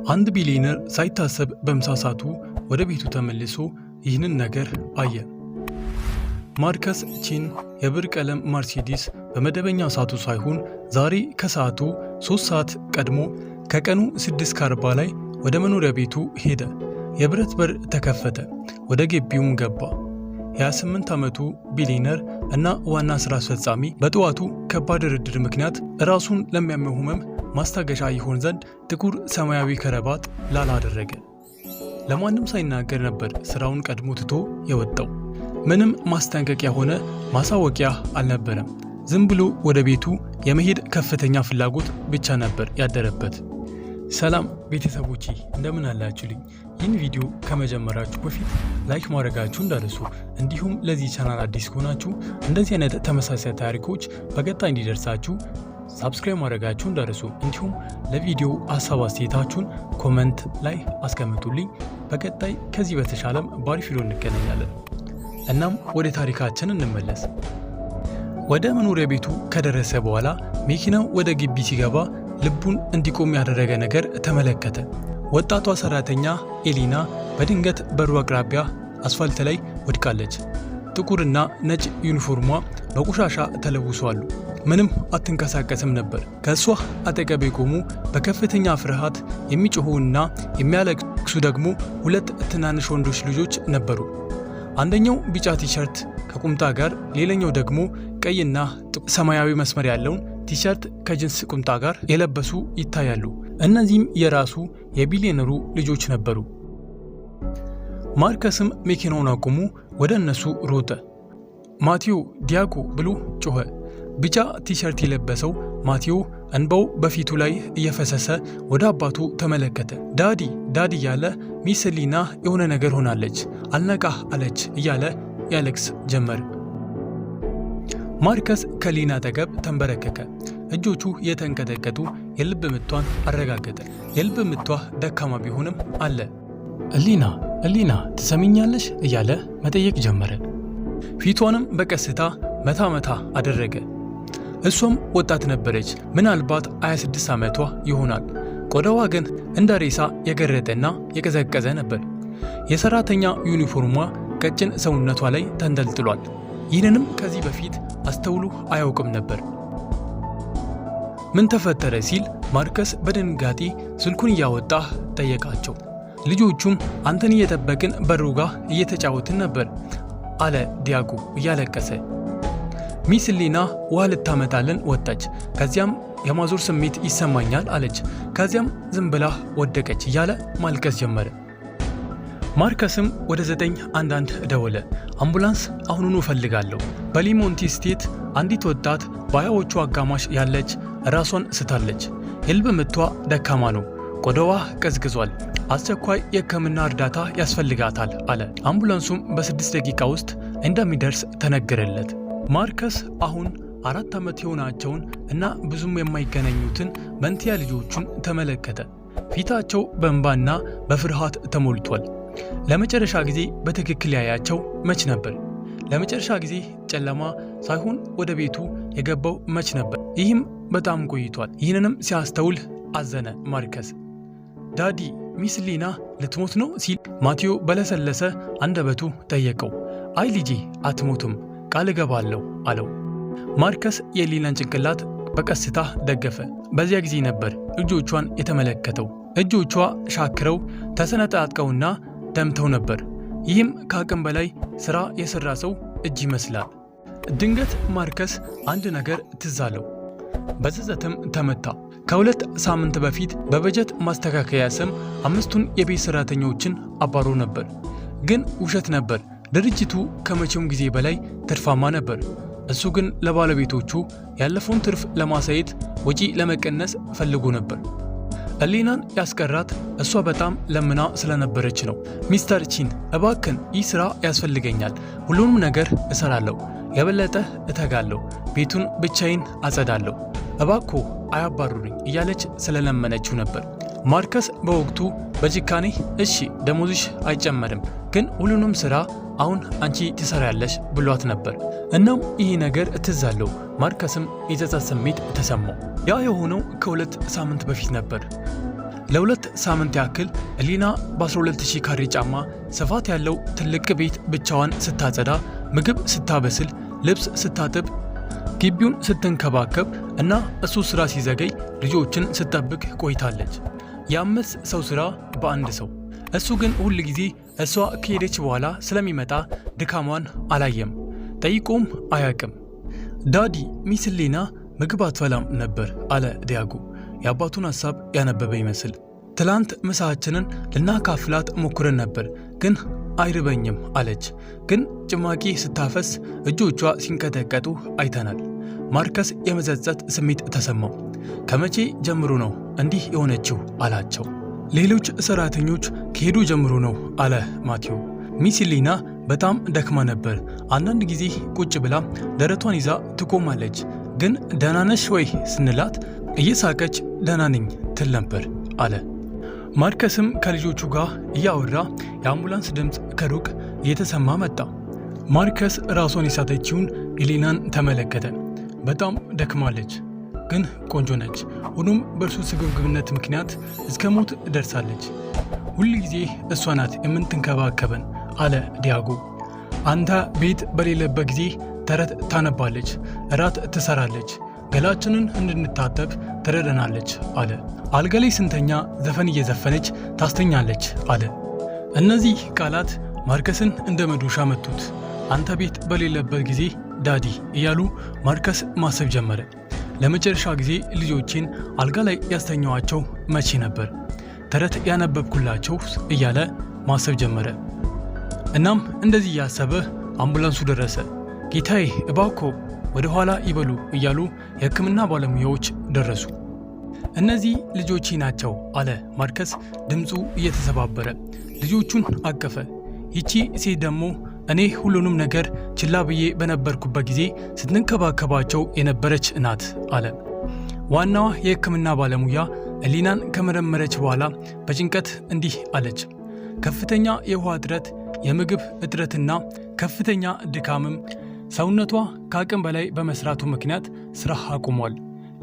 አንድ ቢሊየነር ሳይታሰብ በምሳ ሰዓቱ ወደ ቤቱ ተመልሶ ይህንን ነገር አየ። ማርከስ ቺን የብር ቀለም መርሴዲስ በመደበኛ ሰዓቱ ሳይሆን ዛሬ ከሰዓቱ 3 ሰዓት ቀድሞ ከቀኑ 6:40 ላይ ወደ መኖሪያ ቤቱ ሄደ። የብረት በር ተከፈተ። ወደ ግቢውም ገባ። የ28 ዓመቱ ቢሊየነር እና ዋና ስራ አስፈጻሚ በጠዋቱ ከባድ ድርድር ምክንያት ራሱን ለሚያመው ህመም ማስታገሻ ይሆን ዘንድ ጥቁር ሰማያዊ ከረባት ላላ አደረገ። ለማንም ሳይናገር ነበር ስራውን ቀድሞ ትቶ የወጣው። ምንም ማስጠንቀቂያ ሆነ ማሳወቂያ አልነበረም። ዝም ብሎ ወደ ቤቱ የመሄድ ከፍተኛ ፍላጎት ብቻ ነበር ያደረበት። ሰላም ቤተሰቦቼ እንደምን አላችሁልኝ? ይህን ቪዲዮ ከመጀመራችሁ በፊት ላይክ ማድረጋችሁ እንዳትረሱ፣ እንዲሁም ለዚህ ቻናል አዲስ ከሆናችሁ እንደዚህ አይነት ተመሳሳይ ታሪኮች በቀጣይ እንዲደርሳችሁ ሰብስክራይብ ማድረጋችሁ እንዳትረሱ። እንዲሁም ለቪዲዮ ሀሳብ አስተያየታችሁን ኮሜንት ላይ አስቀምጡልኝ። በቀጣይ ከዚህ በተሻለም ባሪፍ ቪዲዮ እንገናኛለን። እናም ወደ ታሪካችን እንመለስ። ወደ መኖሪያ ቤቱ ከደረሰ በኋላ መኪናው ወደ ግቢ ሲገባ ልቡን እንዲቆም ያደረገ ነገር ተመለከተ። ወጣቷ ሰራተኛ ኤሊና በድንገት በሩ አቅራቢያ አስፋልት ላይ ወድቃለች። ጥቁርና ነጭ ዩኒፎርሟ በቆሻሻ ተለውሷል። ምንም አትንቀሳቀስም ነበር። ከሷ አጠገብ የቆሙ በከፍተኛ ፍርሃት የሚጮሁና የሚያለቅሱ ደግሞ 2 ትናንሽ ወንዶች ልጆች ነበሩ። አንደኛው ቢጫ ቲሸርት ከቁምጣ ጋር፣ ሌላኛው ደግሞ ቀይና ሰማያዊ መስመር ያለውን ቲሸርት ከጅንስ ቁምጣ ጋር የለበሱ ይታያሉ። እነዚህም የራሱ የቢሊየነሩ ልጆች ነበሩ። ማርከስም መኪናውን አቁሞ ወደ እነሱ ሮጠ። ማቴዎ ዲያጎ ብሎ ጮኸ። ቢጫ ቲሸርት የለበሰው ማቴዎ እንባው በፊቱ ላይ እየፈሰሰ ወደ አባቱ ተመለከተ። ዳዲ ዳዲ እያለ ሚስ ሊና የሆነ ነገር ሆናለች፣ አልነቃህ አለች እያለ ያለቅስ ጀመር። ማርከስ ከሊና አጠገብ ተንበረከከ። እጆቹ የተንቀጠቀጡ የልብ ምቷን አረጋገጠ። የልብ ምቷ ደካማ ቢሆንም አለ። እሊና ትሰሚኛለሽ እያለ መጠየቅ ጀመረ። ፊቷንም በቀስታ መታ አደረገ። እሷም ወጣት ነበረች፣ ምናልባት 26 ዓመቷ ይሆናል። ቆዳዋ ግን እንደ ሬሳ የገረጠና የቀዘቀዘ ነበር። የሰራተኛ ዩኒፎርሟ ቀጭን ሰውነቷ ላይ ተንጠልጥሏል። ይህንንም ከዚህ በፊት አስተውሎ አያውቅም ነበር። ምን ተፈጠረ ሲል ማርከስ በድንጋጤ ስልኩን እያወጣ ጠየቃቸው። ልጆቹም አንተን እየጠበቅን በሩ ጋር እየተጫወትን ነበር አለ ዲያጎ እያለቀሰ። ሚስ ሊና ውሃ ልታመጣልን ወጣች። ከዚያም የማዞር ስሜት ይሰማኛል አለች። ከዚያም ዝም ብላ ወደቀች እያለ ማልቀስ ጀመረ። ማርከስም ወደ 911 ደወለ። አምቡላንስ አሁኑኑ እፈልጋለሁ። በሊሞንቲ ስቴት አንዲት ወጣት በሃያዎቹ አጋማሽ ያለች ራሷን ስታለች። የልብ ምቷ ደካማ ነው። ቆዳዋ ቀዝቅዟል። አስቸኳይ የሕክምና እርዳታ ያስፈልጋታል አለ። አምቡላንሱም በ6 ደቂቃ ውስጥ እንደሚደርስ ተነገረለት። ማርከስ አሁን 4 ዓመት የሆናቸውን እና ብዙም የማይገናኙትን መንትያ ልጆቹን ተመለከተ። ፊታቸው በእንባና በፍርሃት ተሞልቷል። ለመጨረሻ ጊዜ በትክክል ያያቸው መች ነበር? ለመጨረሻ ጊዜ ጨለማ ሳይሆን ወደ ቤቱ የገባው መች ነበር? ይህም በጣም ቆይቷል። ይህንንም ሲያስተውል አዘነ ማርከስ። ዳዲ ሚስ ሊና ልትሞት ነው ሲል ማቴዎ በለሰለሰ አንደበቱ ጠየቀው። አይ ልጄ አትሞቱም፣ ቃል እገባለሁ አለው። ማርከስ የሊናን ጭንቅላት በቀስታ ደገፈ። በዚያ ጊዜ ነበር እጆቿን የተመለከተው። እጆቿ ሻክረው ተሰነጣጥቀውና ደምተው ነበር። ይህም ከአቅም በላይ ስራ የሰራ ሰው እጅ ይመስላል። ድንገት ማርከስ አንድ ነገር ትዝ አለው። በጸጸትም ተመታ። ከ2 ሳምንት በፊት በበጀት ማስተካከያ ስም 5ቱን የቤት ሰራተኞችን አባሮ ነበር። ግን ውሸት ነበር። ድርጅቱ ከመቼውም ጊዜ በላይ ትርፋማ ነበር። እሱ ግን ለባለቤቶቹ ያለፈውን ትርፍ ለማሳየት ወጪ ለመቀነስ ፈልጎ ነበር። ሊናን ያስቀራት እሷ በጣም ለምና ስለነበረች ነው። ሚስተር ቺን እባክን ይህ ስራ ያስፈልገኛል፣ ሁሉንም ነገር እሰራለሁ፣ የበለጠ እተጋለሁ፣ ቤቱን ብቻዬን አጸዳለሁ፣ እባክዎ አያባሩልኝ እያለች ስለለመነችው ነበር። ማርከስ በወቅቱ በጭካኔ እሺ ደሞዝሽ አይጨመርም፣ ግን ሁሉንም ስራ አሁን አንቺ ትሰራያለሽ ብሏት ነበር። እናም ይህ ነገር ትዝ አለው። ማርከስም የጸጸት ስሜት ተሰማው። ያ የሆነው ከ2 ሳምንት በፊት ነበር። ለ2 ሳምንት ያክል ኤሊና በ12000 ካሬ ጫማ ስፋት ያለው ትልቅ ቤት ብቻዋን ስታጸዳ፣ ምግብ ስታበስል፣ ልብስ ስታጥብ፣ ግቢውን ስትንከባከብ እና እሱ ስራ ሲዘገይ ልጆችን ስትጠብቅ ቆይታለች። የ5 ሰው ስራ በአንድ ሰው። እሱ ግን ሁል ጊዜ እሷ ከሄደች በኋላ ስለሚመጣ ድካሟን አላየም፣ ጠይቆም አያቅም። ዳዲ ሚስ ኤሊና ምግብ አትበላም ነበር አለ ዲያጎ የአባቱን ሐሳብ ያነበበ ይመስል። ትላንት ምሳችንን ልናካፍላት ሞክረን ነበር ግን አይርበኝም አለች። ግን ጭማቂ ስታፈስ እጆቿ ሲንቀጠቀጡ አይተናል። ማርከስ የመጸጸት ስሜት ተሰማው። ከመቼ ጀምሮ ነው እንዲህ የሆነችው አላቸው። ሌሎች ሰራተኞች ከሄዱ ጀምሮ ነው አለ ማቴዎ። ሚስ ኤሊና በጣም ደክማ ነበር። አንዳንድ ጊዜ ቁጭ ብላ ደረቷን ይዛ ትቆማለች። ግን ደህና ነሽ ወይ ስንላት እየሳቀች ደህና ነኝ ትል ነበር አለ። ማርከስም ከልጆቹ ጋር እያወራ የአምቡላንስ ድምፅ ከሩቅ እየተሰማ መጣ። ማርከስ ራሷን የሳተችውን ኤሊናን ተመለከተ። በጣም ደክማለች ግን ቆንጆ ነች። ሆኖም በእርሱ ስግብግብነት ምክንያት እስከ ሞት ደርሳለች። ሁል ጊዜ እሷ ናት የምትንከባከበን አለ ዲያጎ። አንተ ቤት በሌለበት ጊዜ ተረት ታነባለች፣ እራት ትሰራለች፣ ገላችንን እንድንታጠብ ትረዳናለች አለ። አልጋ ላይ ስንተኛ ዘፈን እየዘፈነች ታስተኛለች አለ። እነዚህ ቃላት ማርከስን እንደ መዶሻ መቱት። አንተ ቤት በሌለበት ጊዜ ዳዲ እያሉ ማርከስ ማሰብ ጀመረ። ለመጨረሻ ጊዜ ልጆቼን አልጋ ላይ ያስተኛዋቸው መቼ ነበር? ተረት ያነበብኩላቸው እያለ ማሰብ ጀመረ። እናም እንደዚህ እያሰበ አምቡላንሱ ደረሰ። ጌታዬ እባክዎ ወደ ኋላ ይበሉ እያሉ የሕክምና ባለሙያዎች ደረሱ። እነዚህ ልጆቼ ናቸው አለ ማርከስ ድምፁ እየተሰባበረ። ልጆቹን አቀፈ። ይቺ ሴት ደግሞ እኔ ሁሉንም ነገር ችላ ብዬ በነበርኩበት ጊዜ ስትንከባከባቸው የነበረች ናት አለ። ዋናዋ የሕክምና ባለሙያ ኤሊናን ከመረመረች በኋላ በጭንቀት እንዲህ አለች። ከፍተኛ የውሃ እጥረት፣ የምግብ እጥረትና ከፍተኛ ድካምም ሰውነቷ ከአቅም በላይ በመስራቱ ምክንያት ስራ አቁሟል።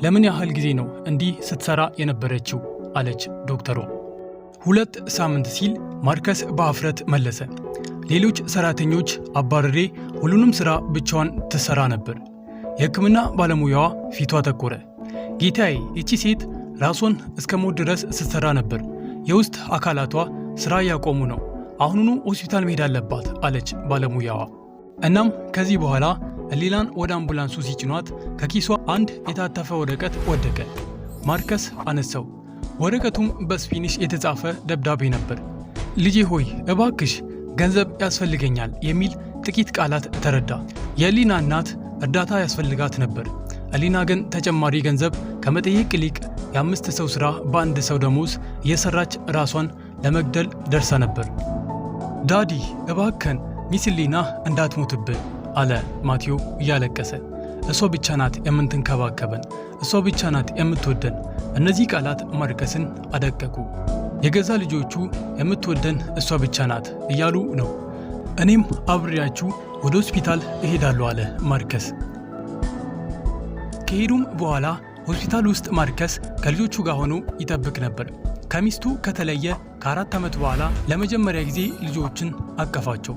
ለምን ያህል ጊዜ ነው እንዲህ ስትሰራ የነበረችው አለች ዶክተሯ። 2 ሳምንት ሲል ማርከስ በአፍረት መለሰ። ሌሎች ሰራተኞች አባረሬ ሁሉንም ስራ ብቻዋን ትሰራ ነበር። የሕክምና ባለሙያዋ ፊቷ ተቆረ። ጌታዬ ይቺ ሴት ራሷን እስከ ሞት ድረስ ስትሰራ ነበር። የውስጥ አካላቷ ስራ ያቆሙ ነው። አሁኑኑ ሆስፒታል መሄድ አለባት አለች ባለሙያዋ። እናም ከዚህ በኋላ ኤሊናን ወደ አምቡላንሱ ሲጭኗት ከኪሷ አንድ የታተፈ ወረቀት ወደቀ። ማርከስ አነሳው። ወረቀቱም በስፒኒሽ የተጻፈ ደብዳቤ ነበር። ልጄ ሆይ እባክሽ ገንዘብ ያስፈልገኛል የሚል ጥቂት ቃላት ተረዳ። የኤሊና እናት እርዳታ ያስፈልጋት ነበር። ኤሊና ግን ተጨማሪ ገንዘብ ከመጠየቅ ይልቅ የ5 ሰው ሥራ በአንድ ሰው ደሞዝ እየሰራች ራሷን ለመግደል ደርሳ ነበር። ዳዲ እባከን ሚስ ኤሊና እንዳትሞትብን አለ ማቴዎ እያለቀሰ። እሷ ብቻ ናት የምትንከባከበን፣ እሷ ብቻ ናት የምትወደን። እነዚህ ቃላት ማርከስን አደቀቁ። የገዛ ልጆቹ የምትወደን እሷ ብቻ ናት እያሉ ነው። እኔም አብሬያችሁ ወደ ሆስፒታል እሄዳለሁ አለ ማርከስ። ከሄዱም በኋላ ሆስፒታል ውስጥ ማርከስ ከልጆቹ ጋር ሆኖ ይጠብቅ ነበር። ከሚስቱ ከተለየ ከ4 ዓመት በኋላ ለመጀመሪያ ጊዜ ልጆችን አቀፋቸው።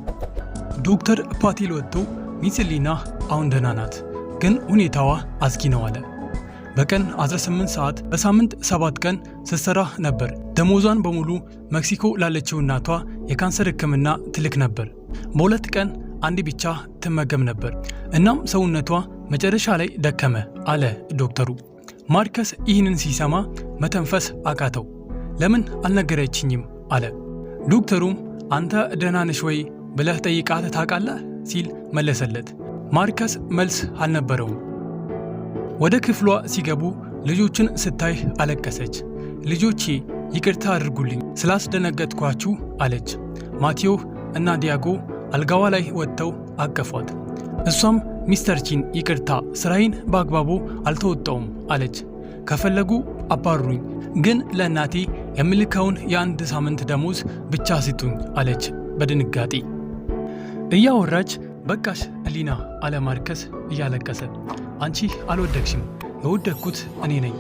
ዶክተር ፓቲል ወጥቶ ሚስ ኤሊና አሁን ደህና ናት፣ ግን ሁኔታዋ አስጊ ነው አለ። በቀን 18 ሰዓት በሳምንት 7 ቀን ስትሰራ ነበር። ደሞዟን በሙሉ ሜክሲኮ ላለችው እናቷ የካንሰር ሕክምና ትልክ ነበር። በ2 ቀን አንድ ብቻ ትመገብ ነበር። እናም ሰውነቷ መጨረሻ ላይ ደከመ አለ ዶክተሩ። ማርከስ ይህንን ሲሰማ መተንፈስ አቃተው። ለምን አልነገረችኝም አለ። ዶክተሩም አንተ ደህና ነሽ ወይ ብለህ ጠይቃት ታውቃለህ ሲል መለሰለት። ማርከስ መልስ አልነበረውም። ወደ ክፍሏ ሲገቡ ልጆችን ስታይ አለቀሰች። ልጆቼ ይቅርታ አድርጉልኝ ስላስደነገጥኳችሁ አለች። ማቴዎ እና ዲያጎ አልጋዋ ላይ ወጥተው አቀፏት። እሷም ሚስተር ቺን ይቅርታ፣ ስራዬን በአግባቡ አልተወጣውም አለች። ከፈለጉ አባሩኝ፣ ግን ለእናቴ የምልከውን የ1 ሳምንት ደሞዝ ብቻ ስጡኝ አለች በድንጋጤ። እያወራች በቃሽ ኤሊና አለ ማርከስ እያለቀሰ። አንቺ አልወደቅሽም፣ የወደቅኩት እኔ ነኝ።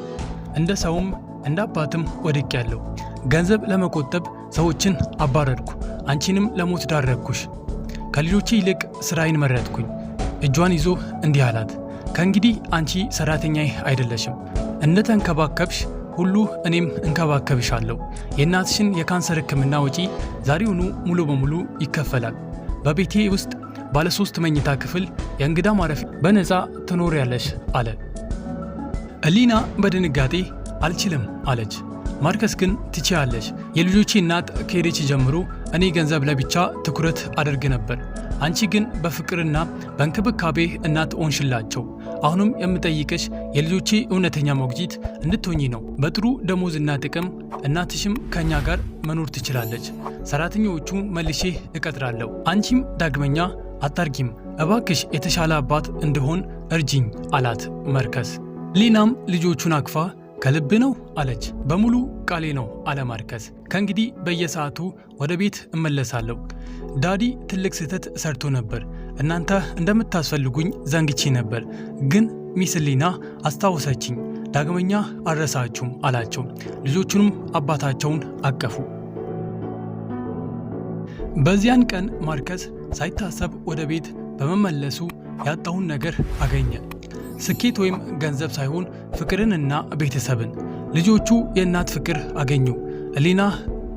እንደ ሰውም እንደ አባትም ወድቄያለሁ። ገንዘብ ለመቆጠብ ሰዎችን አባረርኩ፣ አንቺንም ለሞት ዳረግኩሽ። ከልጆቼ ይልቅ ስራዬን መረጥኩኝ። እጇን ይዞ እንዲህ አላት፣ ከእንግዲህ አንቺ ሰራተኛዬ አይደለሽም። እንደተንከባከብሽ ሁሉ እኔም እንከባከብሻለሁ። የእናትሽን የካንሰር ሕክምና ወጪ ዛሬውኑ ሙሉ በሙሉ ይከፈላል። በቤቴ ውስጥ ባለ 3 መኝታ ክፍል የእንግዳ ማረፊያ በነፃ ትኖሪያለሽ አለ። እሊና በድንጋጤ አልችልም አለች። ማርከስ ግን ትችያለሽ። የልጆቼ እናት ከሄደች ጀምሮ እኔ ገንዘብ ለብቻ ትኩረት አደርግ ነበር። አንቺ ግን በፍቅርና በእንክብካቤ እናት ሆንሽላቸው። አሁንም የምጠይቅሽ የልጆቼ እውነተኛ ሞግዚት እንድትሆኚ ነው። በጥሩ ደሞዝና ጥቅም እናትሽም ከኛ ጋር መኖር ትችላለች። ሰራተኞቹ መልሼ እቀጥራለሁ። አንቺም ዳግመኛ አታርጊም። እባክሽ የተሻለ አባት እንድሆን እርጅኝ አላት ማርከስ። ሊናም ልጆቹን አቅፋ ከልብ ነው አለች። በሙሉ ቃሌ ነው አለ ማርከስ። ከእንግዲህ በየሰዓቱ ወደ ቤት እመለሳለሁ። ዳዲ ትልቅ ስህተት ሰርቶ ነበር። እናንተ እንደምታስፈልጉኝ ዘንግቼ ነበር፣ ግን ሚስ ሊና አስታወሰችኝ። ዳግመኛ አልረሳችሁም አላቸው። ልጆቹንም አባታቸውን አቀፉ። በዚያን ቀን ማርከስ ሳይታሰብ ወደ ቤት በመመለሱ ያጣውን ነገር አገኘ። ስኬት ወይም ገንዘብ ሳይሆን ፍቅርንና ቤተሰብን። ልጆቹ የእናት ፍቅር አገኙ። ሊና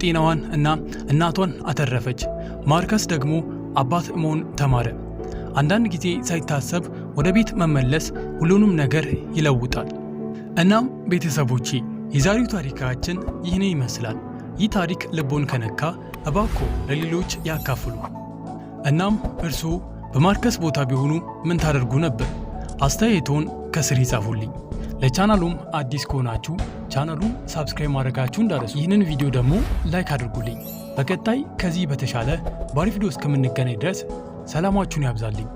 ጤናዋን እና እናቷን አተረፈች። ማርከስ ደግሞ አባት መሆን ተማረ። አንዳንድ ጊዜ ሳይታሰብ ወደ ቤት መመለስ ሁሉንም ነገር ይለውጣል። እናም ቤተሰቦቼ የዛሬው ታሪካችን ይህን ይመስላል። ይህ ታሪክ ልቦን ከነካ እባክዎ ለሌሎች ያካፍሉ። እናም እርስዎ በማርከስ ቦታ ቢሆኑ ምን ታደርጉ ነበር? አስተያየቶን ከስር ይጻፉልኝ። ለቻናሉም አዲስ ከሆናችሁ ቻናሉን ሳብስክራይብ ማድረጋችሁ እንዳትረሱ። ይህንን ቪዲዮ ደግሞ ላይክ አድርጉልኝ። በቀጣይ ከዚህ በተሻለ ባሪ ቪዲዮ እስከምንገናኝ ድረስ ሰላማችሁን ያብዛልኝ።